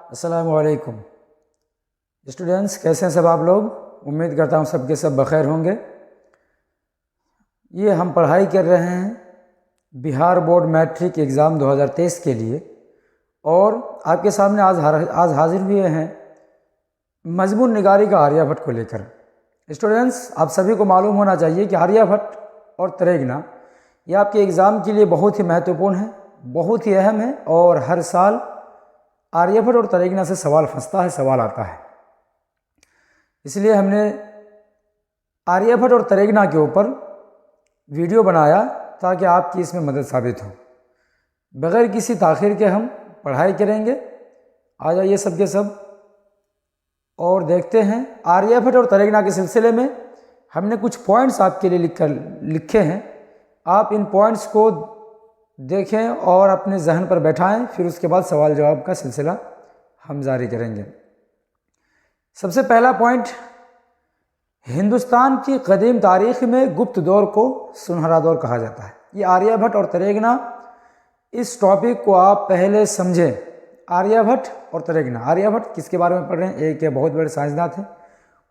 अस्सलामु अलैकुम स्टूडेंट्स, कैसे हैं सब आप लोग। उम्मीद करता हूँ सबके सब बखैर होंगे। ये हम पढ़ाई कर रहे हैं बिहार बोर्ड मैट्रिक एग्ज़ाम 2023 के लिए और आपके सामने आज हाजिर हुए हैं मजमून निगारी का आर्यभट्ट को लेकर। स्टूडेंट्स, आप सभी को मालूम होना चाहिए कि आर्यभट्ट और तरेगना ये आपके एग्ज़ाम के लिए बहुत ही महत्वपूर्ण है, बहुत ही अहम है और हर साल आर्यभट्ट और तरेगना से सवाल फंसता है, सवाल आता है। इसलिए हमने आर्यभट्ट और तरेगना के ऊपर वीडियो बनाया ताकि आपकी इसमें मदद साबित हो। बग़ैर किसी ताख़ीर के हम पढ़ाई करेंगे। आ जाइए सब के सब और देखते हैं आर्यभट्ट और तरेगना के सिलसिले में हमने कुछ पॉइंट्स आपके लिए लिखे हैं। आप इन पॉइंट्स को देखें और अपने जहन पर बैठाएं, फिर उसके बाद सवाल जवाब का सिलसिला हम जारी करेंगे। सबसे पहला पॉइंट, हिंदुस्तान की कदीम तारीख़ में गुप्त दौर को सुनहरा दौर कहा जाता है। ये आर्यभट्ट और तरेगना, इस टॉपिक को आप पहले समझें। आर्यभट्ट और तरेगना, आर्यभट्ट किसके बारे में पढ़ रहे हैं? एक के बहुत बड़े साइंसदान थे,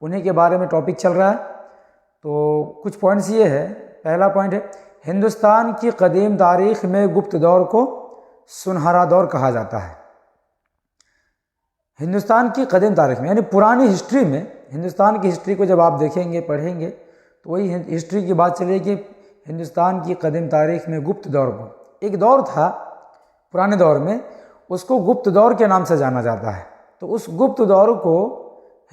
उन्हीं के बारे में टॉपिक चल रहा है। तो कुछ पॉइंट्स ये है। पहला पॉइंट है, हिंदुस्तान की कदीम तारीख़ में गुप्त दौर को सुनहरा दौर कहा जाता है। हिंदुस्तान की कदीम तारीख़ में यानी पुरानी हिस्ट्री में, हिंदुस्तान की हिस्ट्री को जब आप देखेंगे पढ़ेंगे तो वही हिस्ट्री की बात चलेगी। हिंदुस्तान की कदीम तारीख़ में गुप्त दौर को, एक दौर था पुराने दौर में, उसको गुप्त दौर के नाम से जाना जाता है। तो उस गुप्त दौर को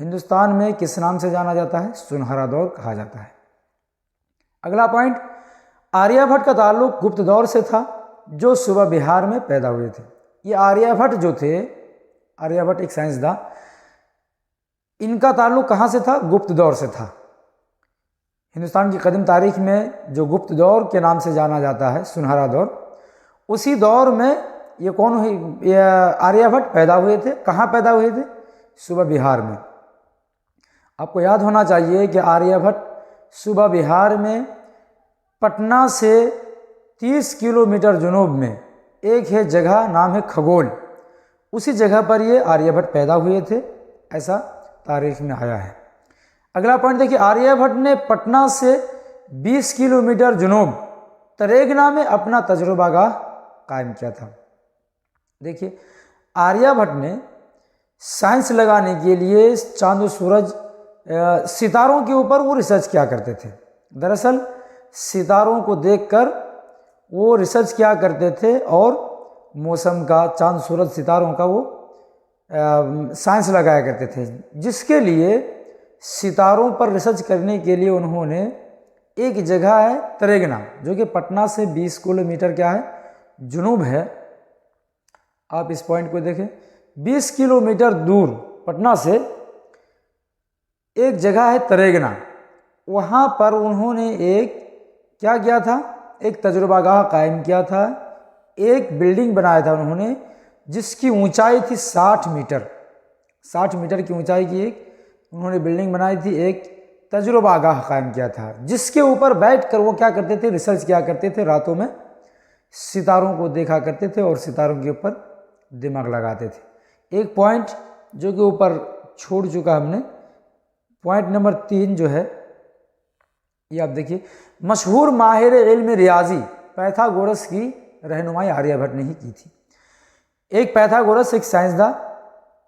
हिंदुस्तान में किस नाम से जाना जाता है? सुनहरा दौर कहा जाता है। अगला पॉइंट, आर्यभट्ट का ताल्लुक गुप्त दौर से था जो सुबह बिहार में पैदा हुए थे। ये आर्यभट्ट जो थे, आर्यभट्ट एक साइंसदान, इनका ताल्लुक कहाँ से था? गुप्त दौर से था। हिंदुस्तान की कदीम तारीख़ में जो गुप्त दौर के नाम से जाना जाता है, सुनहरा दौर, उसी दौर में ये कौन हुई? ये आर्यभट्ट पैदा हुए थे। कहाँ पैदा हुए थे? सुबह बिहार में। आपको याद होना चाहिए कि आर्यभट्ट सुबह बिहार में पटना से 30 किलोमीटर जुनूब में एक है जगह, नाम है खगोल, उसी जगह पर ये आर्यभट्ट पैदा हुए थे, ऐसा तारीख में आया है। अगला पॉइंट देखिए, आर्यभट्ट ने पटना से 20 किलोमीटर जुनूब तरेगना में अपना तजुर्बागाह कायम किया था। देखिए, आर्यभट्ट ने साइंस लगाने के लिए चांद और सूरज, सितारों के ऊपर वो रिसर्च किया करते थे। दरअसल सितारों को देखकर वो रिसर्च किया करते थे और मौसम का, चांद सूरज सितारों का वो साइंस लगाया करते थे, जिसके लिए सितारों पर रिसर्च करने के लिए उन्होंने एक जगह है तरेगना, जो कि पटना से 20 किलोमीटर क्या है, जुनूब है। आप इस पॉइंट को देखें, 20 किलोमीटर दूर पटना से एक जगह है तरेगना, वहाँ पर उन्होंने एक क्या किया था? एक तजुर्बागाह कायम किया था, एक बिल्डिंग बनाया था उन्होंने, जिसकी ऊंचाई थी 60 मीटर। 60 मीटर की ऊंचाई की एक उन्होंने बिल्डिंग बनाई थी, एक तजुर्बागाह कायम किया था, जिसके ऊपर बैठकर वो क्या करते थे? रिसर्च किया करते थे। रातों में सितारों को देखा करते थे और सितारों के ऊपर दिमाग लगाते थे। एक पॉइंट जो कि ऊपर छोड़ चुका हमने, पॉइंट नंबर 3 जो है, ये आप देखिए, मशहूर माहिर इल्म रियाजी पाइथागोरस की रहनुमाई आर्यभट्ट ने ही की थी। एक पाइथागोरस एक साइंसदान,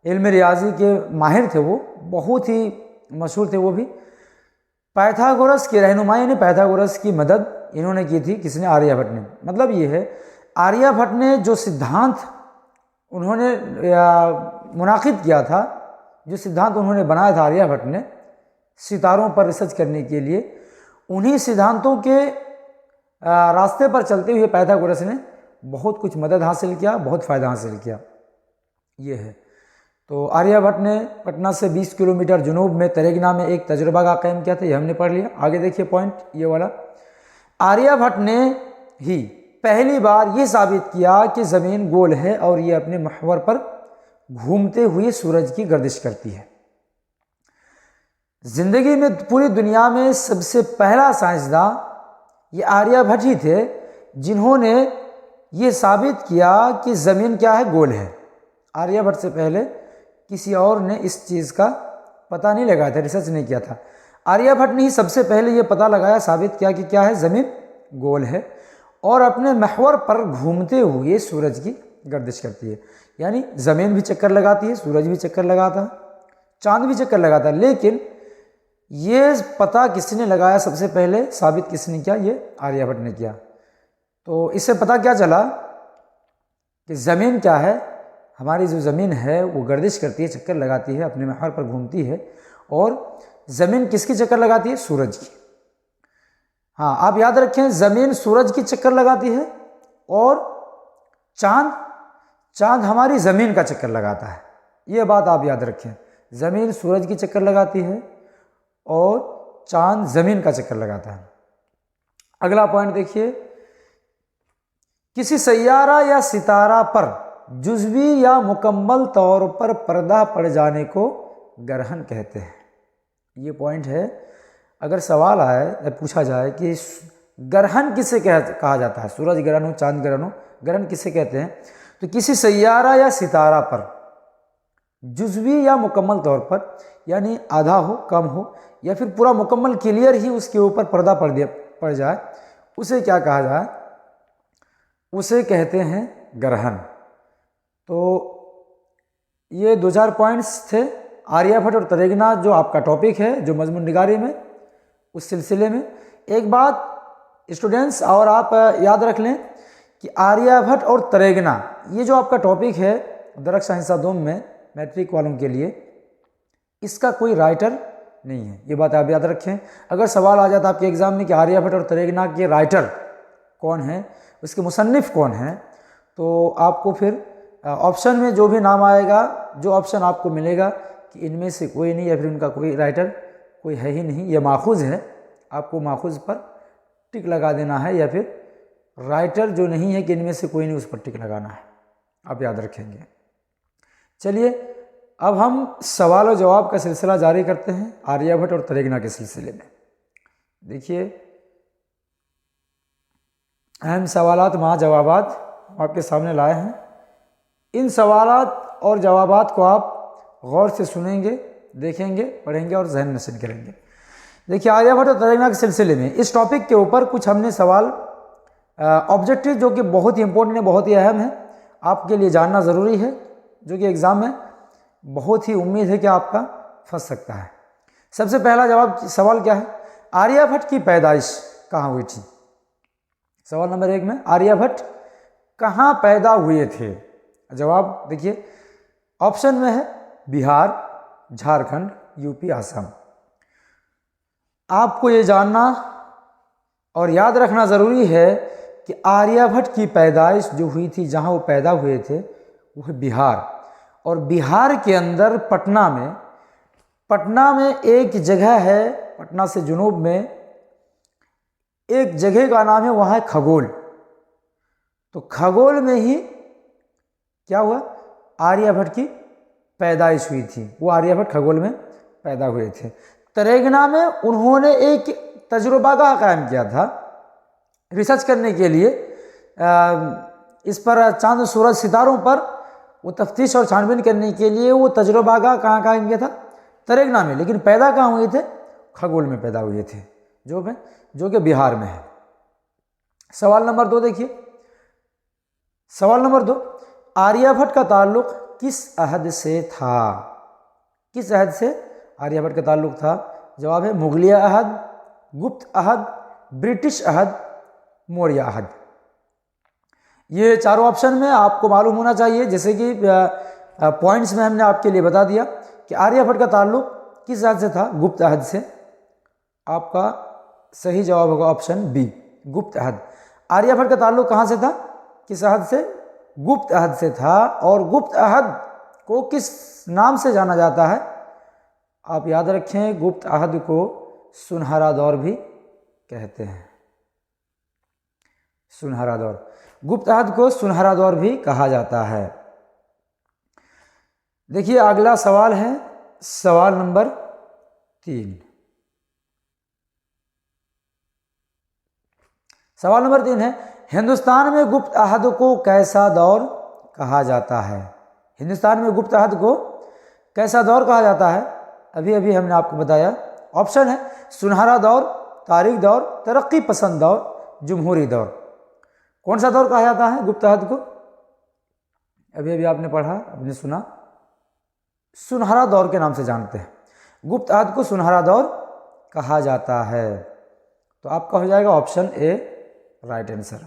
इल्म रियाजी के माहिर थे, वो बहुत ही मशहूर थे। वो भी पाइथागोरस की रहनुमाई यानी पाइथागोरस की मदद इन्होंने की थी। किसने? आर्यभट्ट ने। मतलब ये है, आर्यभट्ट ने जो सिद्धांत उन्होंने मुनाकिद किया था, जो सिद्धांत उन्होंने बनाया था आर्यभट्ट ने सितारों पर रिसर्च करने के लिए, उन्हीं सिद्धांतों के रास्ते पर चलते हुए पाइथागोरस ने बहुत कुछ मदद हासिल किया, बहुत फ़ायदा हासिल किया। ये है। तो आर्यभट्ट ने पटना से 20 किलोमीटर जुनूब में तरेगना में एक तजुर्बागाह कायम किया था, ये हमने पढ़ लिया। आगे देखिए पॉइंट ये वाला, आर्यभट्ट ने ही पहली बार ये साबित किया कि ज़मीन गोल है और ये अपने महवर पर घूमते हुए सूरज की गर्दिश करती है। जिंदगी में पूरी दुनिया में सबसे पहला साइंसदान ये आर्यभट्ट ही थे जिन्होंने ये साबित किया कि ज़मीन क्या है, गोल है। आर्यभट्ट से पहले किसी और ने इस चीज़ का पता नहीं लगाया था, रिसर्च नहीं किया था। आर्यभट्ट ने ही सबसे पहले ये पता लगाया, साबित किया कि क्या है, ज़मीन गोल है और अपने महवर पर घूमते हुए सूरज की गर्दिश करती है। यानी ज़मीन भी चक्कर लगाती है, सूरज भी चक्कर लगाता है, चांद भी चक्कर लगाता है। लेकिन ये पता किसने लगाया सबसे पहले, साबित किसने किया, ये आर्यभट्ट ने किया। तो इससे पता क्या चला कि ज़मीन क्या है, हमारी जो ज़मीन है वो गर्दिश करती है, चक्कर लगाती है, अपने महवर पर घूमती है। और ज़मीन किसकी चक्कर लगाती है, सूरज की। हाँ, आप याद रखें, ज़मीन सूरज की चक्कर लगाती है और चांद हमारी ज़मीन का चक्कर लगाता है। ये बात आप याद रखें, ज़मीन सूरज की चक्कर लगाती है और चांद ज़मीन का चक्कर लगाता है। अगला पॉइंट देखिए, किसी सैयारा या सितारा पर जुज़वी या मुकम्मल तौर पर पर्दा पड़ जाने को ग्रहण कहते हैं। ये पॉइंट है। अगर सवाल आए या पूछा जाए कि ग्रहण किसे कहा जाता है, सूरज ग्रहण हो, चांद ग्रहण हो, ग्रहण किसे कहते हैं, तो किसी सैयारा या सितारा पर जुज़वी या मुकम्मल तौर पर, यानी आधा हो, कम हो, या फिर पूरा मुकम्मल क्लियर ही उसके ऊपर पर्दा पड़ जाए, उसे क्या कहा जाए, उसे कहते हैं ग्रहण। तो ये 2-4 पॉइंट्स थे आर्यभट्ट और तरेगना जो आपका टॉपिक है, जो मजमून निगारी में, उस सिलसिले में। एक बात स्टूडेंट्स और आप याद रख लें कि आर्यभट्ट और तरेगना, ये जो आपका टॉपिक है दरख्त हिस्सा 2 में मैट्रिक वालों के लिए, इसका कोई राइटर नहीं है, ये बात आप याद रखें। अगर सवाल आ जाता आपके एग्ज़ाम में कि आर्यभट्ट और तरेगना के राइटर कौन है, उसके मुसन्निफ़ कौन है, तो आपको फिर ऑप्शन में जो भी नाम आएगा, जो ऑप्शन आपको मिलेगा कि इनमें से कोई नहीं या फिर उनका कोई राइटर कोई है ही नहीं, ये माखूज़ है, आपको माखूज़ पर टिक लगा देना है, या फिर राइटर जो नहीं है कि इनमें से कोई नहीं, उस पर टिक लगाना है, आप याद रखेंगे। चलिए अब हम सवाल और जवाब का सिलसिला जारी करते हैं आर्यभट्ट और तरेगना के सिलसिले में। देखिए, अहम सवालात मा जवाबात आपके सामने लाए हैं। इन सवालात और जवाबात को आप गौर से सुनेंगे, देखेंगे, पढ़ेंगे और जहन नशीन करेंगे। देखिए, आर्यभट्ट और तरेगना के सिलसिले में इस टॉपिक के ऊपर कुछ हमने सवाल ऑब्जेक्टिव जो कि बहुत ही इंपॉर्टेंट है, बहुत ही अहम है, आपके लिए जानना ज़रूरी है, जो कि एग्ज़ाम में बहुत ही उम्मीद है कि आपका फंस सकता है। सबसे पहला सवाल क्या है, आर्यभट्ट की पैदाइश कहाँ हुई थी। सवाल नंबर 1 में आर्यभट्ट कहाँ पैदा हुए थे। जवाब देखिए, ऑप्शन में है बिहार, झारखंड, यूपी, असम। आपको ये जानना और याद रखना ज़रूरी है कि आर्यभट्ट की पैदाइश जो हुई थी, जहाँ वो पैदा हुए थे, वो है बिहार। और बिहार के अंदर पटना में एक जगह है, पटना से जुनूब में एक जगह का नाम है, वहाँ है खगोल। तो खगोल में ही क्या हुआ, आर्यभट्ट की पैदाइश हुई थी, वो आर्यभट्ट खगोल में पैदा हुए थे। तरेगना में उन्होंने एक तजुर्बागाह कायम किया था रिसर्च करने के लिए, इस पर चांद, सूरज, सितारों पर वो तफ्तीश और छानबीन करने के लिए वो तजुर्बागाह कहाँ कायम किया था, तरेगना में। लेकिन पैदा कहाँ हुए थे, खगोल में पैदा हुए थे, जो कि बिहार में है। सवाल नंबर 2 देखिए, सवाल नंबर 2, आर्यभट्ट का ताल्लुक किस अहद से था। किस अहद से आर्यभट्ट का ताल्लुक था। जवाब है मुगलिय अहद, गुप्त अहद, ब्रिटिश अहद, मौर्य अहद। ये चारों ऑप्शन में आपको मालूम होना चाहिए, जैसे कि पॉइंट्स में हमने आपके लिए बता दिया कि आर्यभट्ट का ताल्लुक किस अहद से था, गुप्त अहद से। आपका सही जवाब होगा ऑप्शन बी, गुप्त अहद। आर्यभट्ट का ताल्लुक कहाँ से था, किस अहद से, गुप्त अहद से था। और गुप्त अहद को किस नाम से जाना जाता है, आप याद रखें, गुप्त अहद को सुनहरा दौर भी कहते हैं। सुनहरा दौर, गुप्त अहद को सुनहरा दौर भी कहा जाता है। देखिए, अगला सवाल है सवाल नंबर 3। सवाल नंबर 3 है, हिंदुस्तान में गुप्त अहद को कैसा दौर कहा जाता है। हिंदुस्तान में गुप्त अहद को कैसा दौर कहा जाता है? अभी अभी हमने आपको बताया। ऑप्शन है सुनहरा दौर, तारीख दौर, तरक्की पसंद दौर, जमहूरी दौर। कौन सा दौर कहा जाता है गुप्त अहद को? अभी अभी आपने पढ़ा, आपने सुना, सुनहरा दौर के नाम से जानते हैं। गुप्त अहद को सुनहरा दौर कहा जाता है। तो आपका हो जाएगा ऑप्शन ए राइट आंसर।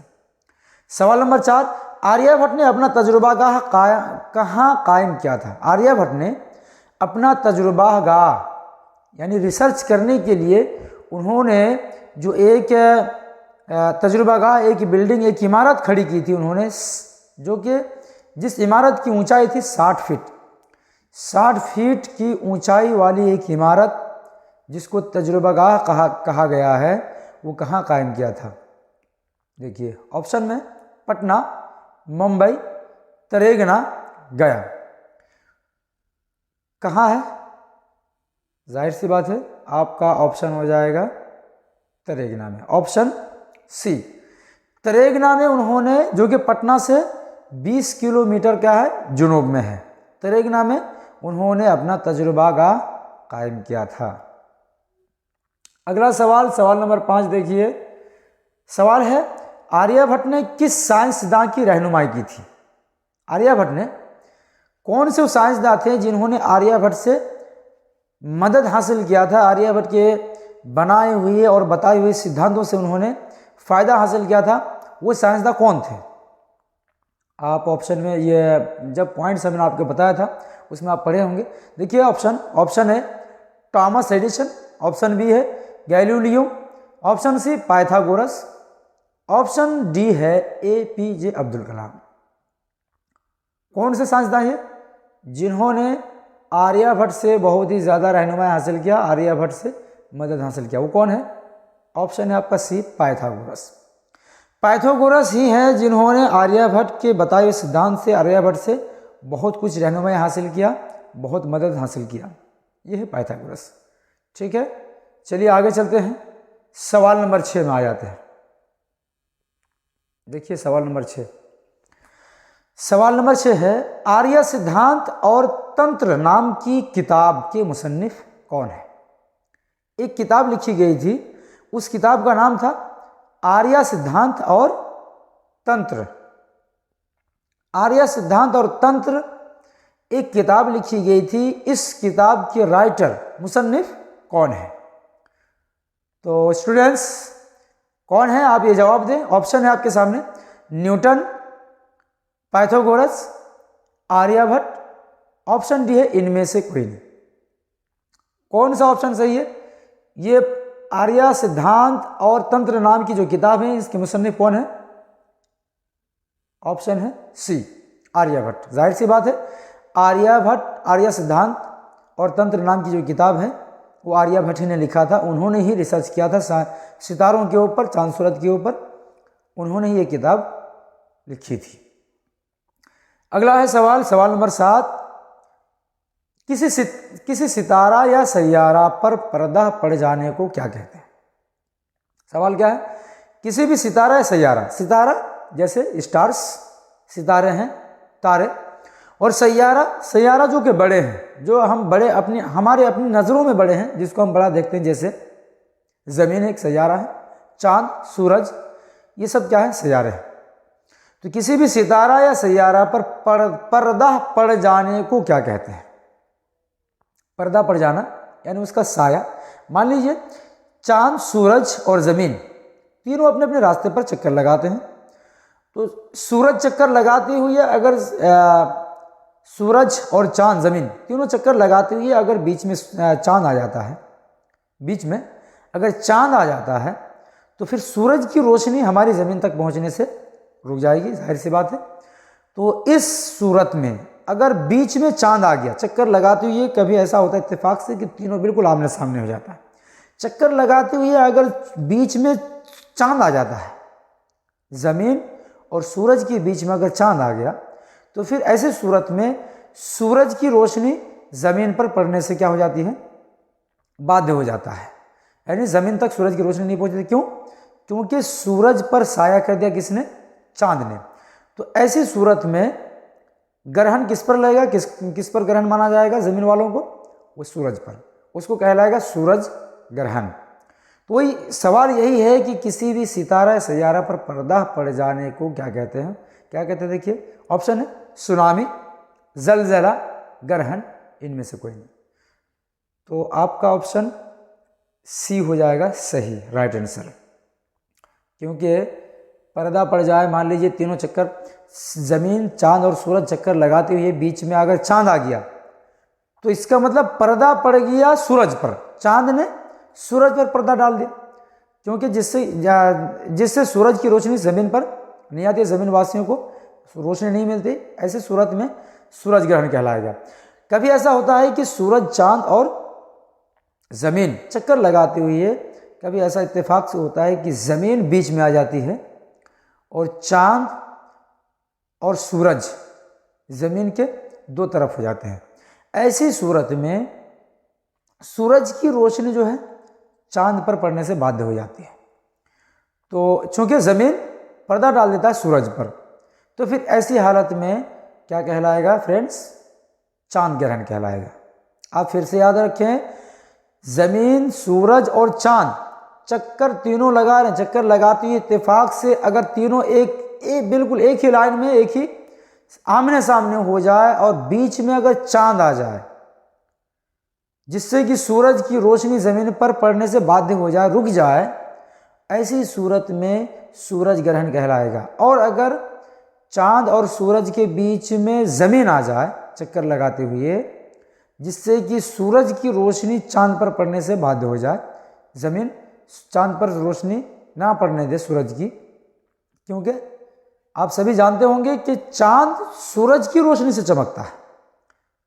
सवाल नंबर 4, आर्यभट्ट ने अपना तजुर्बागाह कहाँ कायम किया था? आर्यभट्ट ने अपना तजुर्बागाह यानी रिसर्च करने के लिए उन्होंने जो एक तजुर्बागाह, एक बिल्डिंग, एक इमारत खड़ी की थी उन्होंने, जो कि जिस इमारत की ऊंचाई थी 60 फीट। 60 फीट की ऊंचाई वाली एक इमारत जिसको तजुर्बागाह कहा गया है, वो कहाँ कायम किया था? देखिए ऑप्शन में पटना, मुंबई, तरेगना, गया। कहाँ है? जाहिर सी बात है आपका ऑप्शन हो जाएगा तरेगना में, ऑप्शन सी। तरेगना में उन्होंने, जो कि पटना से 20 किलोमीटर क्या है जुनूब में है, तरेगना में उन्होंने अपना तजुर्बागाह कायम किया था। अगला सवाल, सवाल नंबर 5 देखिए। सवाल है आर्यभट्ट ने किस साइंसदान की रहनुमाई की थी? आर्यभट्ट ने कौन से साइंसदान थे जिन्होंने आर्यभट्ट से मदद हासिल किया था? आर्यभट्ट के बनाए हुए और बताए हुए सिद्धांतों से उन्होंने फायदा हासिल किया था, वो साइंसदान कौन थे? आप ऑप्शन में ये जब पॉइंट्स मैंने आपको बताया था उसमें आप पढ़े होंगे। देखिए ऑप्शन है थॉमस एडिसन, ऑप्शन बी है Galileo, option C Pythagoras, option D है APJ अब्दुल कलाम। कौन से साइंसदान है जिन्होंने आर्यभट्ट से बहुत ही ज़्यादा रहनुमाई हासिल किया, आर्यभट्ट से मदद हासिल किया? वो कौन है? ऑप्शन है आपका सी पाइथागोरस। पाइथागोरस ही हैं जिन्होंने आर्यभट्ट के बताए हुए सिद्धांत से आर्यभट्ट से बहुत कुछ रहनुमाई हासिल किया, बहुत मदद हासिल किया। ये है पाइथागोरस। ठीक है, चलिए आगे चलते हैं। सवाल नंबर 6 में आ जाते हैं। देखिए सवाल नंबर 6। सवाल नंबर 6 है आर्य सिद्धांत और तंत्र नाम की किताब के मुसन्निफ कौन है? एक किताब लिखी गई थी, उस किताब का नाम था आर्य सिद्धांत और तंत्र। आर्य सिद्धांत और तंत्र एक किताब लिखी गई थी, इस किताब के राइटर मुसन्निफ कौन है? तो स्टूडेंट्स कौन है आप ये जवाब दें। ऑप्शन है आपके सामने Newton, Pythagoras, Aryabhata, option D है इनमें से कोई नहीं। कौन सा ऑप्शन सही है? ये आर्य सिद्धांत और तंत्र नाम की जो किताब है इसके मुसन्निफ कौन है? ऑप्शन है सी आर्यभट्ट। जाहिर सी बात है आर्यभट्ट, आर्य सिद्धांत और तंत्र नाम की जो किताब है वो आर्यभट्ट ने लिखा था। उन्होंने ही रिसर्च किया था सितारों के ऊपर, चांद सूरज के ऊपर, उन्होंने ही ये किताब लिखी थी। अगला है सवाल नंबर 7। किसी सितारा या सैयारा पर पर्दा पड़ जाने को क्या कहते हैं? सवाल क्या है? किसी भी सितारा या सैयारा, सितारा जैसे स्टार्स, सितारे हैं, तारे, और सैयारा जो कि बड़े हैं, जो हम बड़े हमारे अपनी नज़रों में बड़े हैं, जिसको हम बड़ा देखते हैं, जैसे ज़मीन एक सैयारा है, चांद, सूरज, ये सब क्या है? सैयारे हैं। तो किसी भी सितारा या सैयारा पर पर्दा पड़ जाने को क्या कहते हैं? पर्दा पड़ जाना यानी उसका साया। मान लीजिए चांद, सूरज और ज़मीन तीनों अपने अपने रास्ते पर चक्कर लगाते हैं। तो सूरज चक्कर लगाते हुए अगर सूरज और चांद, ज़मीन तीनों चक्कर लगाते हुए अगर बीच में चांद आ जाता है, बीच में अगर चांद आ जाता है तो फिर सूरज की रोशनी हमारी ज़मीन तक पहुंचने से रुक जाएगी, जाहिर सी बात है। तो इस सूरत में अगर बीच में चांद आ गया चक्कर लगाते हुए, कभी ऐसा होता है इत्तेफाक से कि तीनों बिल्कुल आमने सामने हो जाता है, चक्कर लगाते हुए अगर बीच में चांद आ जाता है, ज़मीन और सूरज के बीच में अगर चांद आ गया तो फिर ऐसे सूरत में सूरज की रोशनी ज़मीन पर पड़ने से क्या हो जाती है? बाध्य हो जाता है, यानी ज़मीन तक सूरज की रोशनी नहीं पहुंचती। क्यों? क्योंकि सूरज पर साया कर दिया किसने? चांद ने। तो ऐसी सूरत में ग्रहण किस पर लगेगा, किस पर ग्रहण माना जाएगा ज़मीन वालों को, वो सूरज पर, उसको कहलाएगा सूरज ग्रहण। तो वही सवाल यही है कि किसी भी सितारा सैयारा पर पर्दा पड़ जाने को क्या कहते हैं, क्या कहते हैं? देखिए ऑप्शन है सुनामी, जलजला, ग्रहण, इनमें से कोई नहीं। तो आपका ऑप्शन सी हो जाएगा सही, राइट आंसर। क्योंकि पर्दा पड़ जाए, मान लीजिए तीनों चक्कर, जमीन चांद और सूरज चक्कर लगाते हुए बीच में अगर चांद आ गया तो इसका मतलब पर्दा पड़ गया सूरज पर, चांद ने सूरज पर पर्दा डाल दिया, क्योंकि जिससे सूरज की रोशनी ज़मीन पर नहीं आती, ज़मीन वासियों को रोशनी नहीं मिलती, ऐसे सूरत में सूरज ग्रहण कहलाएगा। कभी ऐसा होता है कि सूरज चांद और ज़मीन चक्कर लगाते हुए कभी ऐसा इत्तेफाक से होता है कि ज़मीन बीच में आ जाती है और चांद और सूरज ज़मीन के दो तरफ हो जाते हैं। ऐसी सूरत में सूरज की रोशनी जो है चांद पर पड़ने से बाध्य हो जाती है। तो चूंकि ज़मीन पर्दा डाल देता है सूरज पर, तो फिर ऐसी हालत में क्या कहलाएगा फ्रेंड्स? चांद ग्रहण कहलाएगा। आप फिर से याद रखें, ज़मीन, सूरज और चांद चक्कर तीनों लगा रहे हैं, चक्कर लगाते हुए इत्तेफाक से अगर तीनों बिल्कुल एक ही लाइन में, एक ही आमने सामने हो जाए और बीच में अगर चांद आ जाए जिससे कि सूरज की रोशनी ज़मीन पर पड़ने से बाध्य हो जाए, रुक जाए, ऐसी सूरत में सूरज ग्रहण कहलाएगा। और अगर चांद और सूरज के बीच में ज़मीन आ जाए चक्कर लगाते हुए जिससे कि सूरज की रोशनी चांद पर पड़ने से बाध्य हो जाए, ज़मीन चांद पर रोशनी ना पड़ने दे सूरज की, क्योंकि आप सभी जानते होंगे कि चांद सूरज की रोशनी से चमकता है।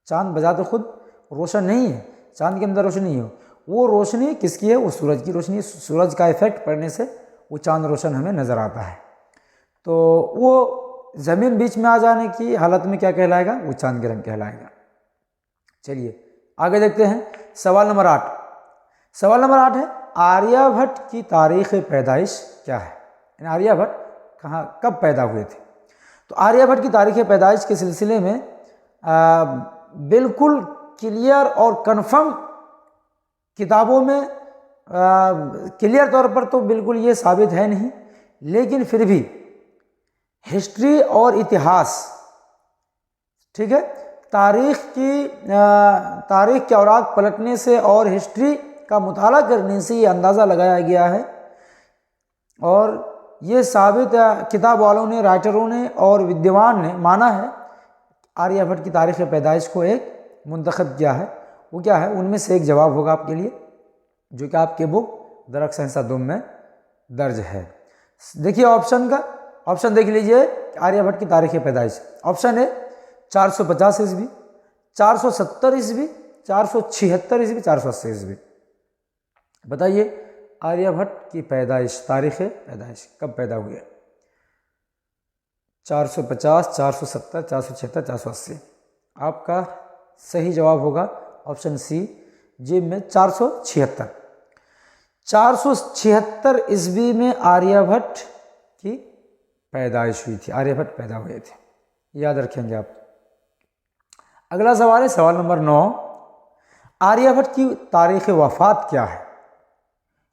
चांद बजाते खुद रोशन नहीं है, चांद के अंदर रोशनी नहीं है, वो रोशनी किसकी है? वो सूरज की रोशनी। सूरज का इफेक्ट पड़ने से वो चांद रोशन हमें नज़र आता है। तो वो ज़मीन बीच में आ जाने की हालत में क्या कहलाएगा? वो चांद ग्रहण कहलाएगा। चलिए आगे देखते हैं सवाल नंबर 8। सवाल नंबर 8 है, आर्यभट्ट की तारीख़ पैदाइश क्या है? आर्यभट्ट कब पैदा हुए थे? तो आर्यभट्ट की तारीख़ पैदाइश के सिलसिले में बिल्कुल क्लियर और कंफर्म किताबों में क्लियर तौर पर तो बिल्कुल ये साबित है नहीं, लेकिन फिर भी हिस्ट्री और इतिहास, ठीक है, तारीख़ के औराक पलटने से और हिस्ट्री का मुताला करने से ये अंदाज़ा लगाया गया है और ये साबित किताब वालों ने, राइटरों ने और विद्वान ने माना है आर्यभट्ट की तारीख़ पैदाइश को एक मुंतखब किया है। वो क्या है? उनमें से एक जवाब होगा आपके लिए, जो कि आपके बुक दरक सहसा दुम में दर्ज है। देखिए ऑप्शन देख लीजिए, आर्यभट्ट की तारीख़ पैदाइश। ऑप्शन है 450 ईस्वी, 470 ईस्वी, 476 ईस्वी, 480 ईस्वी। बताइए आर्यभट्ट की पैदाइश, तारीख़ पैदाइश कब पैदा हुए? 450, 470, 476, 480। आपका सही जवाब होगा ऑप्शन सी, जिम में 476। 476 ईस्वी में आर्यभट्ट की पैदाइश हुई थी, आर्यभट्ट पैदा हुए थे, याद रखेंगे आप। अगला सवाल है सवाल नंबर 9। आर्यभट्ट की तारीख़ वफ़ात क्या है?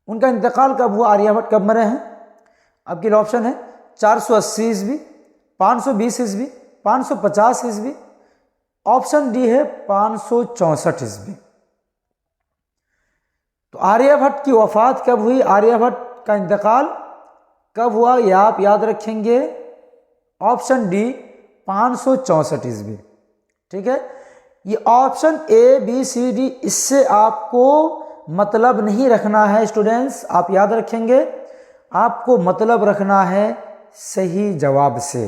उनका इंतकाल कब हुआ? आर्यभट्ट कब मरे हैं? आपके लिए ऑप्शन है 480 ईस्वी, 520 ईस्वी, 550 ईस्वी। ऑप्शन डी है 564 ईस्वी। तो आर्यभट्ट की वफ़ात कब हुई, आर्यभट्ट का इंतकाल कब हुआ, ये आप याद रखेंगे। ऑप्शन डी 564 ईस्वी। ठीक है, ये option A B C D, इससे आपको मतलब नहीं रखना है स्टूडेंट्स, आप याद रखेंगे, आपको मतलब रखना है सही जवाब से।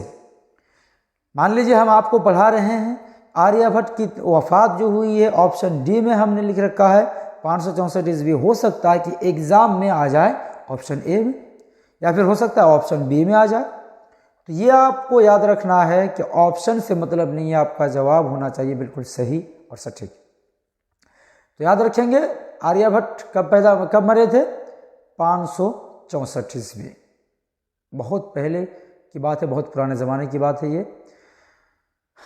मान लीजिए हम आपको पढ़ा रहे हैं, आर्यभट्ट की वफ़ात जो हुई है ऑप्शन डी में हमने लिख रखा है 564 ईस्वी। हो सकता है कि एग्ज़ाम में आ जाए ऑप्शन ए में, या फिर हो सकता है ऑप्शन बी में आ जाए। तो ये आपको याद रखना है कि ऑप्शन से मतलब नहीं है, आपका जवाब होना चाहिए बिल्कुल सही और सटीक। तो याद रखेंगे आर्यभट्ट कब मरे थे? 564 ईस्वी। बहुत पहले की बात है, बहुत पुराने ज़माने की बात है ये।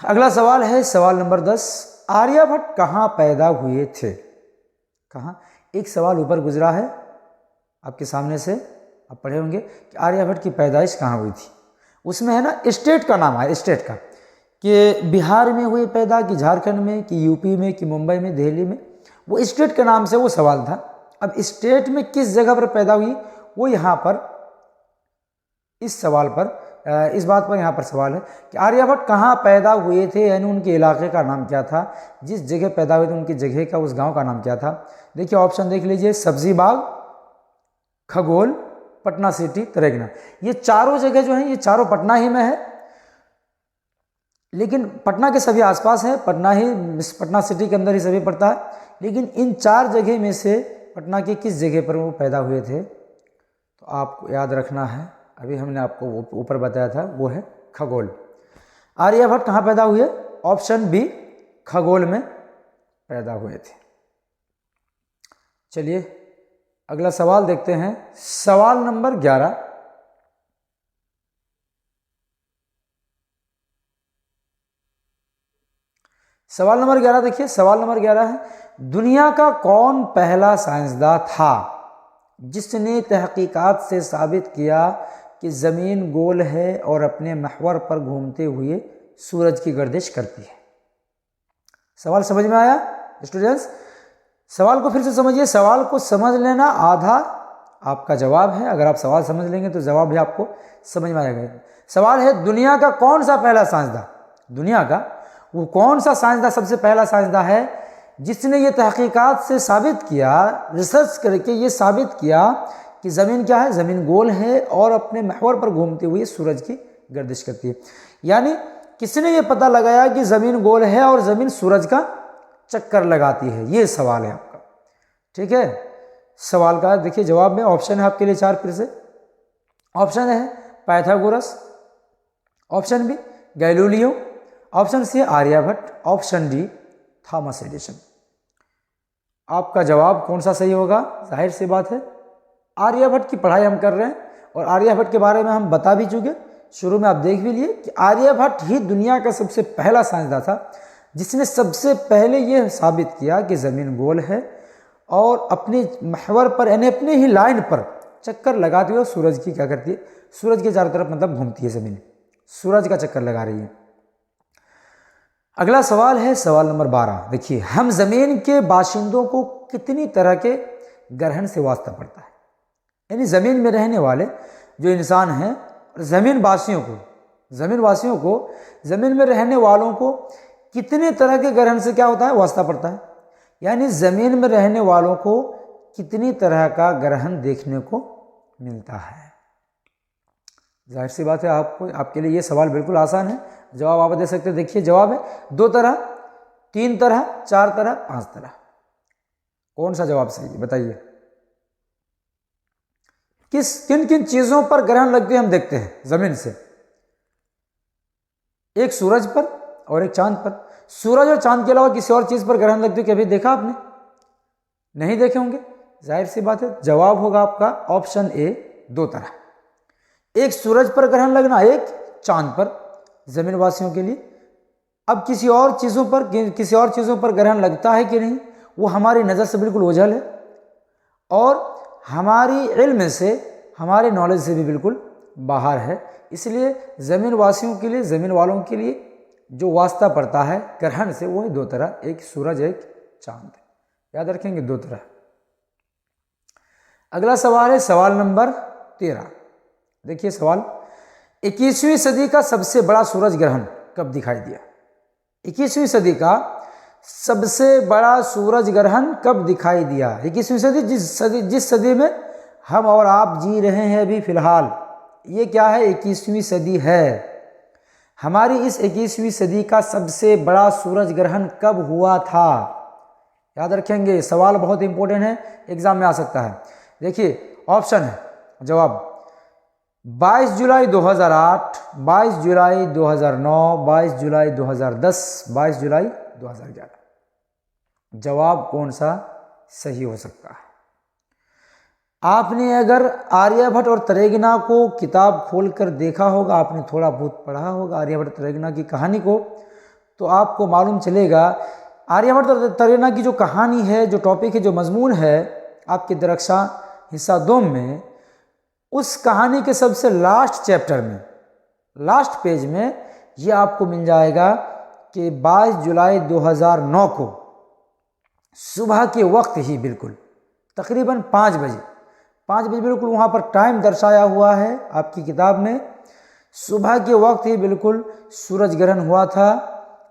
अगला सवाल है सवाल नंबर 10, आर्यभट्ट कहाँ पैदा हुए थे? कहाँ? एक सवाल ऊपर गुजरा है आपके सामने से, आप पढ़े होंगे कि आर्यभट्ट की पैदाइश कहाँ हुई थी। उसमें है ना स्टेट का नाम है, स्टेट का, कि बिहार में हुए पैदा, कि झारखंड में, कि यूपी में, कि मुंबई में, दिल्ली में, वो स्टेट के नाम से वो सवाल था। अब स्टेट में किस जगह पर पैदा हुई, वो यहाँ पर इस सवाल पर, इस बात पर यहाँ पर सवाल है कि आर्यभट्ट कहाँ पैदा हुए थे, यानी उनके इलाके का नाम क्या था, जिस जगह पैदा हुए थे उनकी जगह का, उस गांव का नाम क्या था। देखिए ऑप्शन देख लीजिए, सब्जी बाग, खगोल, पटना सिटी, तरेगना। ये चारों जगह जो है ये चारों पटना ही में है, लेकिन पटना के सभी आसपास है, पटना सिटी के अंदर ही सभी पड़ता है। लेकिन इन चार जगह में से पटना के किस जगह पर वो पैदा हुए थे, तो आपको याद रखना है, अभी हमने आपको ऊपर बताया था, वो है खगोल। आर्यभट्ट कहाँ पैदा हुए? ऑप्शन बी, खगोल में पैदा हुए थे। चलिए अगला सवाल देखते हैं, सवाल नंबर 11। सवाल नंबर 11 देखिए, सवाल नंबर 11 है, दुनिया का कौन पहला साइंसदान था जिसने तहकीकात से साबित किया कि ज़मीन गोल है और अपने महवर पर घूमते हुए सूरज की गर्दिश करती है? सवाल समझ में आया स्टूडेंट्स? सवाल को फिर से समझिए, सवाल को समझ लेना आधा आपका जवाब है। अगर आप सवाल समझ लेंगे तो जवाब भी आपको समझ में आएगा। सवाल है दुनिया का कौन सा पहला साइंसदान, दुनिया का वो कौन सा साइंसदान सबसे पहला साइंसदान है जिसने ये तहकीकात से साबित किया, रिसर्च करके ये साबित किया कि ज़मीन क्या है, ज़मीन गोल है और अपने महवर पर घूमते हुए सूरज की गर्दिश करती है। यानी किसने ये पता लगाया कि ज़मीन गोल है और ज़मीन सूरज का चक्कर लगाती है, ये सवाल है आपका। ठीक है, सवाल का देखिए जवाब में ऑप्शन है आपके लिए 4 फिर से। ऑप्शन है Pythagoras, option B Galileo, option C Aryabhata, option D Thomas Edison. आपका जवाब कौन सा सही होगा? जाहिर सी बात है आर्यभट्ट की पढ़ाई हम कर रहे हैं और आर्यभट्ट के बारे में हम बता भी चुके, शुरू में आप देख भी लिए कि आर्यभट्ट ही दुनिया का सबसे पहला साइंसदान था जिसने सबसे पहले यह साबित किया कि ज़मीन गोल है और अपने महवर पर यानी अपने ही लाइन पर चक्कर लगाते हुए सूरज की क्या करती है, सूरज के चारों तरफ मतलब घूमती है, ज़मीन सूरज का चक्कर लगा रही है। अगला सवाल है सवाल नंबर 12। देखिए, हम ज़मीन के बाशिंदों को कितनी तरह के ग्रहण से वास्ता पड़ता है, यानी ज़मीन में रहने वाले जो इंसान हैं, ज़मीन वासियों को ज़मीन में रहने वालों को कितने तरह के ग्रहण से क्या होता है, वास्ता पड़ता है। यानी ज़मीन में रहने वालों को कितनी तरह का ग्रहण देखने को मिलता है। जाहिर सी बात है आपके लिए ये सवाल बिल्कुल आसान है, जवाब आप दे सकते हैं। देखिए जवाब है 2 तरह, 3 तरह, 4 तरह, 5 तरह। कौन सा जवाब सही है बताइए? किन किन चीजों पर ग्रहण लगते हैं हम देखते हैं जमीन से? एक सूरज पर और एक चांद पर। सूरज और चांद के अलावा किसी और चीज पर ग्रहण लगते कभी देखा आपने? नहीं देखे होंगे। जाहिर सी बात है जवाब होगा आपका ऑप्शन ए 2 तरह, एक सूरज पर ग्रहण लगना, एक चांद पर जमीन वासियों के लिए। अब किसी और चीज़ों पर ग्रहण लगता है कि नहीं, वो हमारी नज़र से बिल्कुल ओझल है और हमारी इल्म से, हमारे नॉलेज से भी बिल्कुल बाहर है। इसलिए ज़मीन वासियों के लिए, ज़मीन वालों के लिए जो वास्ता पड़ता है ग्रहण से वो है 2 तरह, एक सूरज एक चांद। याद रखेंगे 2 तरह। अगला सवाल है सवाल नंबर 13। देखिए सवाल, 21वीं सदी का सबसे बड़ा सूरज ग्रहण कब दिखाई दिया? 21वीं सदी का सबसे बड़ा सूरज ग्रहण कब दिखाई दिया? 21वीं सदी जिस सदी में हम और आप जी रहे हैं अभी फिलहाल, ये क्या है? 21वीं सदी है। हमारी इस 21वीं सदी का सबसे बड़ा सूरज ग्रहण कब हुआ था? याद रखेंगे, सवाल बहुत इंपॉर्टेंट है, एग्जाम में आ सकता है। देखिए ऑप्शन है जवाब 22 जुलाई 2008, 22 जुलाई 2009, 22 जुलाई 2010, 22 जुलाई 2011। जवाब कौन सा सही हो सकता है? आपने अगर आर्यभट्ट और तरेगना को किताब खोलकर देखा होगा, आपने थोड़ा बहुत पढ़ा होगा आर्यभट्ट तरेगना की कहानी को, तो आपको मालूम चलेगा आर्यभट्ट और तरेगना की जो कहानी है, जो टॉपिक है, जो मजमून है आपके दरक्षा हिस्सा 2 में, उस कहानी के सबसे लास्ट चैप्टर में, लास्ट पेज में ये आपको मिल जाएगा कि 22 जुलाई 2009 को सुबह के वक्त ही बिल्कुल तकरीबन 5 बजे बिल्कुल वहाँ पर टाइम दर्शाया हुआ है आपकी किताब में। सुबह के वक्त ही बिल्कुल सूरज ग्रहण हुआ था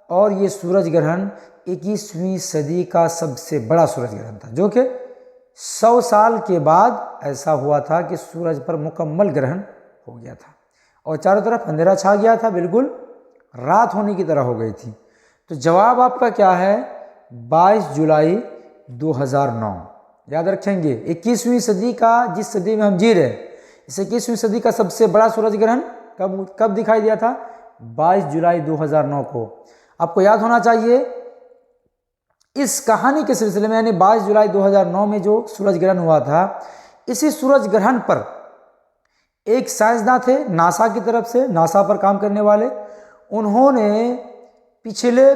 और ये सूरज ग्रहण 21वीं सदी का सबसे बड़ा सूरज ग्रहण था, जो कि 100 साल के बाद ऐसा हुआ था कि सूरज पर मुकम्मल ग्रहण हो गया था और चारों तरफ अंधेरा छा गया था, बिल्कुल रात होने की तरह हो गई थी। तो जवाब आपका क्या है? 22 जुलाई 2009। याद रखेंगे 21वीं सदी का, जिस सदी में हम जी रहे, इस 21वीं सदी का सबसे बड़ा सूरज ग्रहण कब दिखाई दिया था? 22 जुलाई 2009 को। आपको याद होना चाहिए इस कहानी के सिलसिले में, यानी 22 जुलाई 2009 में जो सूरज ग्रहण हुआ था, इसी सूरज ग्रहण पर एक साइंसदान थे नासा की तरफ से, नासा पर काम करने वाले, उन्होंने पिछले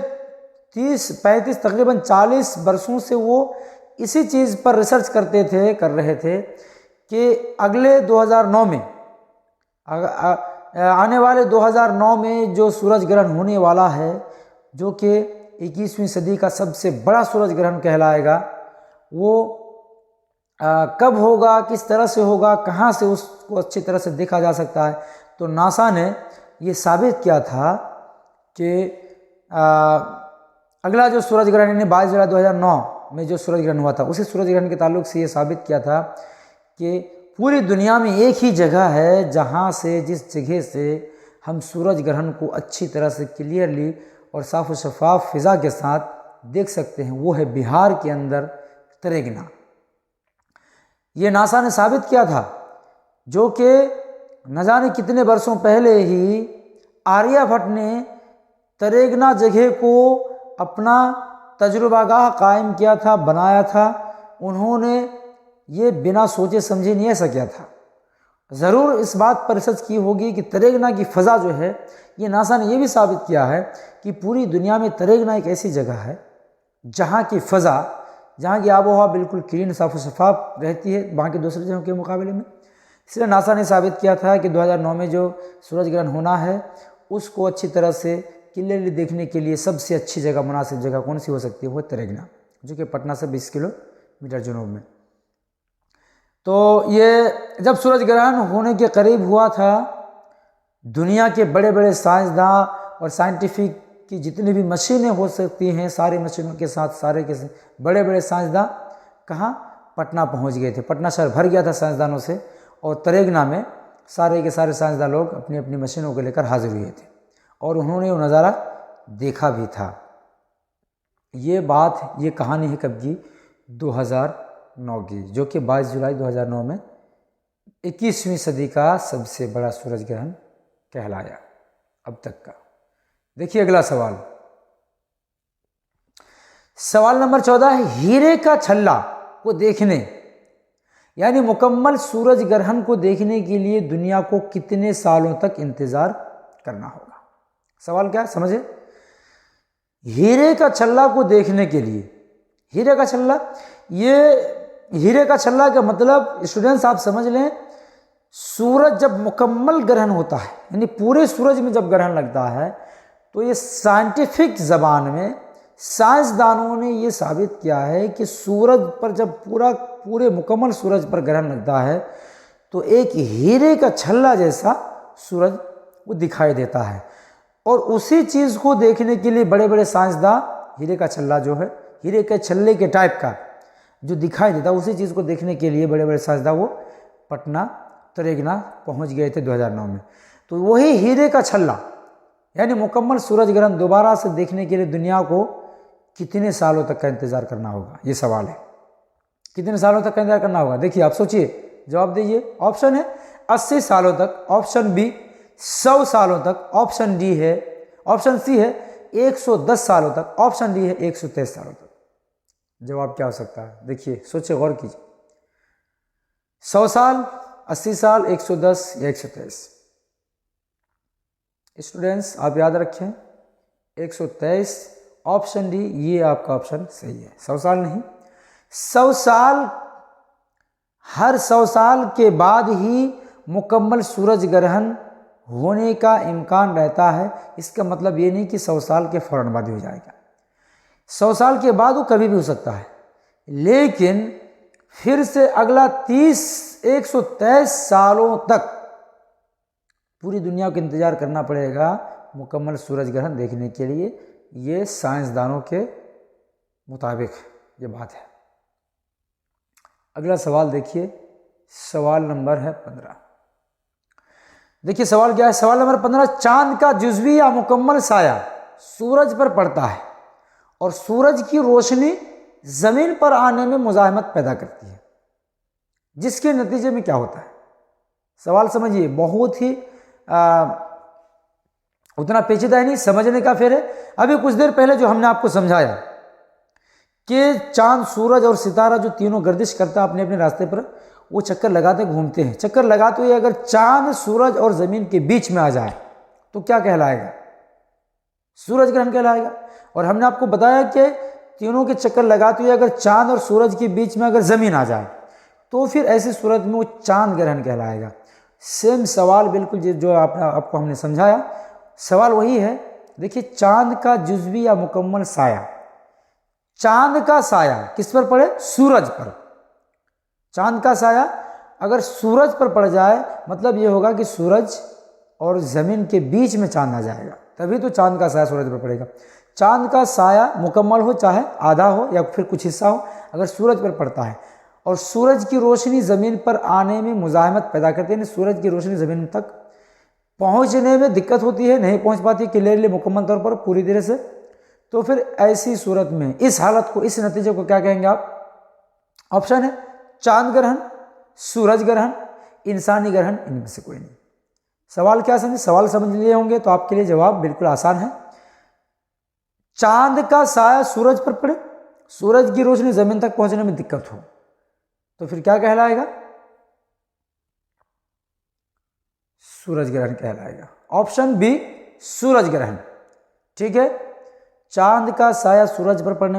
30-35 तकरीबन 40 वर्षों से वो इसी चीज़ पर रिसर्च कर रहे थे कि अगले 2009 में, आने वाले 2009 में जो सूरज ग्रहण होने वाला है, जो कि 21वीं सदी का सबसे बड़ा सूरज ग्रहण कहलाएगा, वो कब होगा, किस तरह से होगा, कहाँ से उसको अच्छी तरह से देखा जा सकता है। तो नासा ने ये साबित किया था कि अगला जो सूरज ग्रहण यानी 22 जुलाई 2009 में जो सूरज ग्रहण हुआ था, उसी सूरज ग्रहण के ताल्लुक से ये साबित किया था कि पूरी दुनिया में एक ही जगह है जहाँ से, जिस जगह से हम सूरज ग्रहण को अच्छी तरह से क्लियरली और साफ शफाफ फिज़ा के साथ देख सकते हैं, वो है बिहार के अंदर तरेगना। ये नासा ने साबित किया था, जो कि न जाने कितने वर्षों पहले ही आर्यभट्ट ने तरेगना जगह को अपना तजुर्बागाह कायम किया था, बनाया था। उन्होंने ये बिना सोचे समझे नहीं ऐसा किया था। ज़रूर इस बात पर रिसर्च की होगी कि तरेगना की फ़ज़ा जो है, ये नासा ने ये भी साबित किया है कि पूरी दुनिया में तरेगना एक ऐसी जगह है जहाँ की फ़ज़ा, जहाँ की आबो हवा बिल्कुल क्लीन, साफ शफाफ रहती है बाकी दूसरी जगहों के मुकाबले में। इसलिए नासा ने साबित किया था कि 2009 में जो सूरज ग्रहण होना है, उसको अच्छी तरह से क्लियरली देखने के लिए सबसे अच्छी जगह, मुनासिब जगह कौन सी हो सकती है? वो तरेगना, जो कि पटना से 20 किलोमीटर जनूब में। तो ये जब सूरज ग्रहण होने के करीब हुआ था, दुनिया के बड़े बड़े साइंसदान और साइंटिफिक की जितनी भी मशीनें हो सकती हैं, सारी मशीनों के साथ सारे के बड़े बड़े साइंसदान कहाँ? पटना पहुँच गए थे। पटना शहर भर गया था साइंसदानों से, और तरेगना में सारे के सारे साइंसदान लोग अपनी अपनी मशीनों को लेकर हाजिर हुए थे और उन्होंने वो नज़ारा देखा भी था। ये बात, ये कहानी है कब की? 2009 की, जो कि 22 जुलाई 2009 में 21वीं सदी का सबसे बड़ा सूरज ग्रहण कहलाया अब तक का। देखिए अगला सवाल, सवाल नंबर 14 है, हीरे का छल्ला को देखने, यानी मुकम्मल सूरज ग्रहण को देखने के लिए दुनिया को कितने सालों तक इंतजार करना होगा? सवाल क्या है समझे? हीरे का छल्ला को देखने के लिए, हीरे का छल्ला, ये हीरे का छल्ला का मतलब स्टूडेंट्स आप समझ लें, सूरज जब मुकम्मल ग्रहण होता है, यानी पूरे सूरज में जब ग्रहण लगता है, तो ये साइंटिफिक ज़बान में साइंसदानों ने ये साबित किया है कि सूरज पर जब पूरे मुकम्मल सूरज पर ग्रहण लगता है, तो एक हीरे का छल्ला जैसा सूरज वो दिखाई देता है। और उसी चीज़ को देखने के लिए बड़े बड़े साइंसदान, हीरे का छल्ला जो है, हीरे के छल्ले के टाइप का जो दिखाई देता है, उसी चीज़ को देखने के लिए बड़े बड़े साइंसदान वो पटना तरेगना पहुंच गए थे 2009 में। तो वही हीरे का छल्ला, यानी मुकम्मल सूरज ग्रहण दोबारा से देखने के लिए दुनिया को कितने सालों तक का इंतज़ार करना होगा? ये सवाल है, कितने सालों तक का इंतजार करना होगा? देखिए आप सोचिए, जवाब दीजिए। ऑप्शन है 80 सालों तक, ऑप्शन बी 100 सालों तक, ऑप्शन डी है, ऑप्शन सी है 110 सालों तक, ऑप्शन डी है 123 सालों तक। जवाब क्या हो सकता है? देखिए सोचिए, गौर कीजिए। 100 साल, 80 साल, 110 या 123? स्टूडेंट्स आप याद रखें, 123। ऑप्शन डी, ये आपका ऑप्शन सही है। 100 साल नहीं, 100 साल, हर 100 साल के बाद ही मुकम्मल सूरज ग्रहण होने का इम्कान रहता है। इसका मतलब ये नहीं कि 100 साल के फौरन बाद ही हो जाएगा, 100 साल के बाद वो कभी भी हो सकता है, लेकिन फिर से अगला 123 सालों तक पूरी दुनिया को इंतजार करना पड़ेगा मुकम्मल सूरज ग्रहण देखने के लिए। ये साइंसदानों के मुताबिक ये बात है। अगला सवाल देखिए, सवाल नंबर है 15। देखिए सवाल क्या है, सवाल नंबर 15, चांद का जुज़वी या मुकम्मल साया सूरज पर पड़ता है और सूरज की रोशनी जमीन पर आने में मुज़ाहमत पैदा करती है, जिसके नतीजे में क्या होता है। सवाल समझिए, बहुत ही उतना पेचीदा है नहीं, समझने का फिर है। अभी कुछ देर पहले जो हमने आपको समझाया कि चांद, सूरज और सितारा जो तीनों गर्दिश करता है अपने अपने रास्ते पर, वो चक्कर लगाते घूमते हैं। चक्कर लगाते हुए अगर चांद, सूरज और जमीन के बीच में आ जाए तो क्या कहलाएगा? सूरज ग्रहण कहलाएगा। और हमने आपको बताया कि तीनों के चक्कर लगाते हुए अगर चांद और सूरज के बीच में अगर जमीन आ जाए तो फिर ऐसे सूरज में वो चांद ग्रहण कहलाएगा। सेम सवाल बिल्कुल जो आपको हमने समझाया, सवाल वही है। देखिए, चांद का जुज़वी या मुकम्मल साया, चांद का साया किस पर पड़े? सूरज पर। चांद का साया अगर सूरज पर पड़ जाए मतलब ये होगा कि सूरज और ज़मीन के बीच में चांद आ जाएगा, तभी तो चांद का साया सूरज पर पड़ेगा। चांद का साया मुकम्मल हो चाहे आधा हो या फिर कुछ हिस्सा हो, अगर सूरज पर पड़ता है और सूरज की रोशनी ज़मीन पर आने में मुज़ाहमत पैदा करती है, सूरज की रोशनी ज़मीन तक पहुंचने में दिक्कत होती है, नहीं पहुंच पाती क्लियरली मुकम्मल तौर पर पूरी तरह से, तो फिर ऐसी सूरत में इस हालत को, इस नतीजे को क्या कहेंगे आप? ऑप्शन है चांद ग्रहण, सूरज ग्रहण, इंसानी ग्रहण, इनमें से कोई नहीं। सवाल क्या समझे? सवाल समझ लिए होंगे तो आपके लिए जवाब बिल्कुल आसान है। चांद का साया सूरज पर पड़े, सूरज की रोशनी जमीन तक पहुंचने में दिक्कत हो तो फिर क्या कहलाएगा? सूरज ग्रहण कहलाएगा। ऑप्शन बी, सूरज ग्रहण। ठीक है, चांद का साया सूरज पर पड़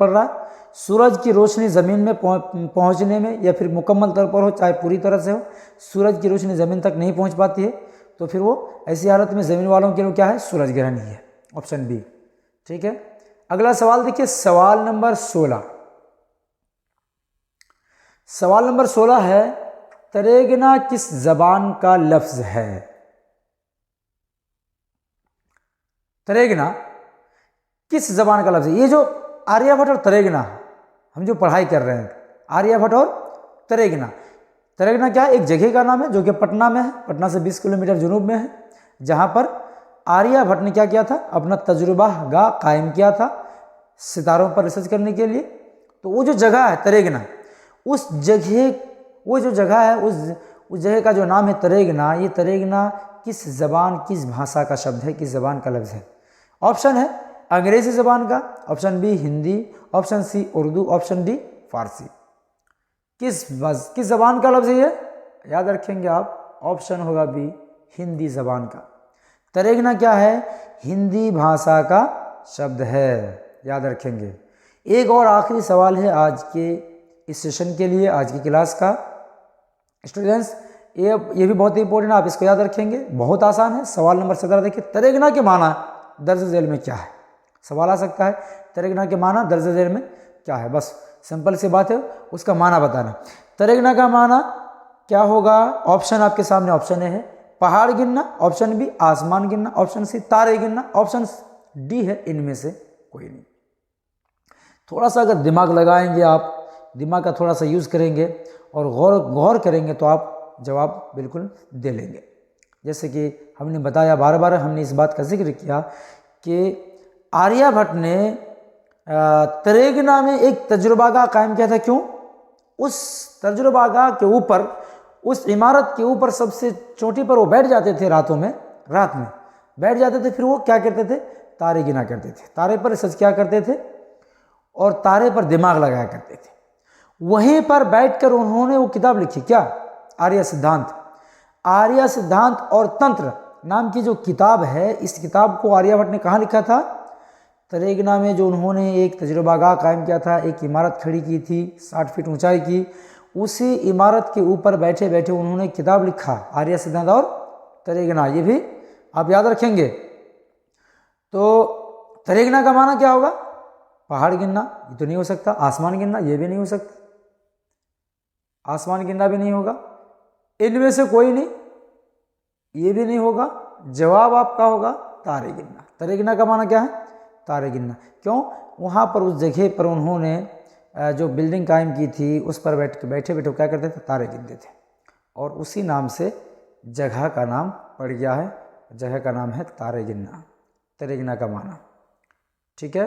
रहा है, सूरज की रोशनी ज़मीन में पहुंचने में या फिर मुकम्मल तौर पर हो चाहे पूरी तरह से हो, सूरज की रोशनी ज़मीन तक नहीं पहुंच पाती है, तो फिर वो ऐसी हालत में ज़मीन वालों के लिए क्या है? सूरज ग्रहण ही है। Option B. ठीक है, अगला सवाल देखिए, सवाल नंबर 16। सवाल नंबर 16 है, तरेगना किस जबान का लफ्ज है? तरेगना किस जबान का लफ्ज है? ये जो आर्यभट्ट और तरेगना हम जो पढ़ाई कर रहे हैं, आर्यभट्ट और तरेगना। तरेगना क्या है? एक जगह का नाम है जो कि पटना में है, पटना से 20 किलोमीटर जुनूब में है, जहां पर आर्यभट्ट ने क्या किया था? अपना तजुर्बा गाह कायम किया था सितारों पर रिसर्च करने के लिए। तो वो जो जगह है तरेगना, उस जगह, वो जो जगह है उस जगह का जो नाम है तरेगना, ये तरेगना किस जबान, किस भाषा का शब्द है, किस जबान का लफ्ज़ है? ऑप्शन है अंग्रेजी जबान का, option B Hindi, option C Urdu, option D Farsi. किस जबान का लफ्ज़ है ये? याद रखेंगे आप, ऑप्शन होगा बी हिंदी जबान का। तरेगना क्या है? हिंदी भाषा का शब्द है, याद रखेंगे। एक और आखिरी सवाल है आज के इस सेशन के लिए, आज की क्लास का। स्टूडेंट्स, ये भी बहुत ही इंपॉर्टेंट है, आप इसको याद रखेंगे, बहुत आसान है। सवाल नंबर 17 देखिए, तरेगना के माना दर्ज झेल में क्या है? सवाल आ सकता है, तरेगना के माना दर्ज झेल में क्या है? बस सिंपल सी बात है, उसका माना बताना। तरेगना का माना क्या होगा? ऑप्शन आपके सामने, ऑप्शन ए है पहाड़ गिनना, ऑप्शन बी आसमान गिनना, ऑप्शन सी तारे गिनना, ऑप्शन डी है इनमें से कोई नहीं। थोड़ा सा अगर दिमाग लगाएंगे आप, दिमाग का थोड़ा सा यूज़ करेंगे और गौर करेंगे तो आप जवाब बिल्कुल दे लेंगे। जैसे कि हमने बताया, बार बार हमने इस बात का जिक्र किया कि आर्यभट्ट ने तरेगना में एक तजुर्बागाह कायम किया था। क्यों? उस तजुर्बागाह के ऊपर, उस इमारत के ऊपर सबसे चोटी पर वो बैठ जाते थे रात में बैठ जाते थे, फिर वो क्या करते थे? तारे गिना करते थे, तारे पर रिसर्च क्या करते थे और तारे पर दिमाग लगाया करते थे। वहीं पर बैठकर उन्होंने वो किताब लिखी, क्या? आर्य सिद्धांत। आर्य सिद्धांत और तंत्र नाम की जो किताब है, इस किताब को आर्यभट्ट ने कहाँ लिखा था? तरेगना में जो उन्होंने एक तजुर्बागाह कायम किया था, एक इमारत खड़ी की थी 60 फीट ऊंचाई की, उसी इमारत के ऊपर बैठे बैठे उन्होंने किताब लिखा, आर्य सिद्धांत और तरेगना। ये भी आप याद रखेंगे। तो तरेगना का माना क्या होगा? पहाड़ गिनना, ये तो नहीं हो सकता। आसमान गिनना, ये भी नहीं हो सकता। आसमान गिनना भी नहीं होगा। इनमें से कोई नहीं, ये भी नहीं होगा। जवाब आपका होगा तारे गिनना। तरेगना का माना क्या है? तारे गिनना। क्यों? वहाँ पर उस जगह पर उन्होंने जो बिल्डिंग कायम की थी, उस पर बैठे बैठे क्या करते थे? तारे गिनते थे, और उसी नाम से जगह का नाम पड़ गया है। जगह का नाम है तारे गिनना, तरेगना का माना। ठीक है,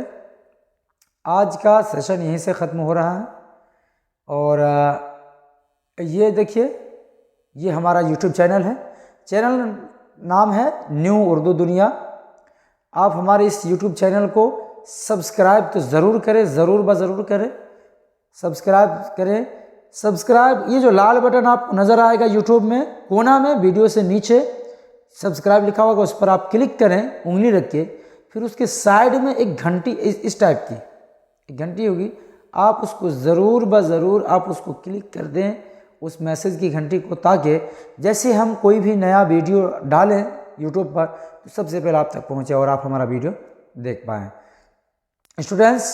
आज का सेशन यहीं से ख़त्म हो रहा है। और ये देखिए, ये हमारा यूट्यूब चैनल है। चैनल नाम है न्यू उर्दू दुनिया। आप हमारे इस यूट्यूब चैनल को सब्सक्राइब तो ज़रूर करें, ज़रूर ज़रूर करें, सब्सक्राइब करें। सब्सक्राइब, ये जो लाल बटन आपको नज़र आएगा यूट्यूब में कोना में, वीडियो से नीचे सब्सक्राइब लिखा होगा, उस पर आप क्लिक करें उंगली रख के। फिर उसके साइड में एक घंटी, इस टाइप की एक घंटी होगी, आप उसको ज़रूर आप उसको क्लिक कर दें, उस मैसेज की घंटी को, ताकि जैसे हम कोई भी नया वीडियो डालें यूट्यूब पर तो सबसे पहले आप तक पहुंचे और आप हमारा वीडियो देख पाएँ। स्टूडेंट्स,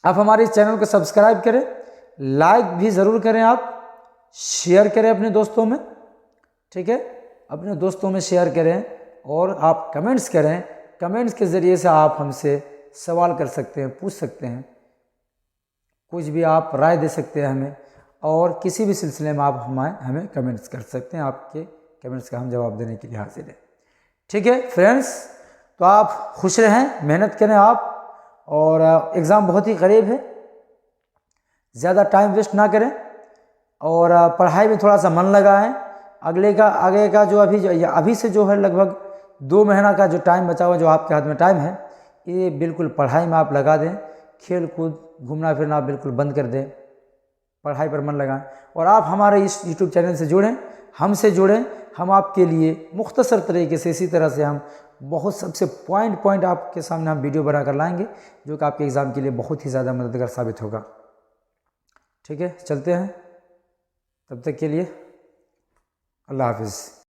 आप हमारे इस चैनल को सब्सक्राइब करें, लाइक भी ज़रूर करें, आप शेयर करें अपने दोस्तों में। ठीक है, अपने दोस्तों में शेयर करें, और आप कमेंट्स करें। कमेंट्स के ज़रिए से आप हमसे सवाल कर सकते हैं, पूछ सकते हैं, कुछ भी आप राय दे सकते हैं हमें, और किसी भी सिलसिले में आप हमें कमेंट्स कर सकते हैं। आपके कमेंट्स का हम जवाब देने के लिए हाजिर हैं। ठीक है फ्रेंड्स, तो आप खुश रहें, मेहनत करें आप, और एग्ज़ाम बहुत ही करीब है, ज़्यादा टाइम वेस्ट ना करें, और पढ़ाई में थोड़ा सा मन लगाएं। आगे का जो अभी से जो है लगभग 2 महीना का जो टाइम बचा हुआ, जो आपके हाथ में टाइम है, ये बिल्कुल पढ़ाई में आप लगा दें। खेल कूद, घूमना फिरना आप बिल्कुल बंद कर दें, पढ़ाई पर मन लगाएं। और आप हमारे इस यूट्यूब चैनल से जुड़ें, हमसे जुड़ें। हम आपके लिए मुख्तसर तरीके से, इसी तरह से हम बहुत सबसे पॉइंट आपके सामने हम वीडियो बना कर लाएंगे, जो कि आपके एग्ज़ाम के लिए बहुत ही ज़्यादा मददगार साबित होगा। ठीक है, चलते हैं, तब तक के लिए अल्लाह हाफिज़।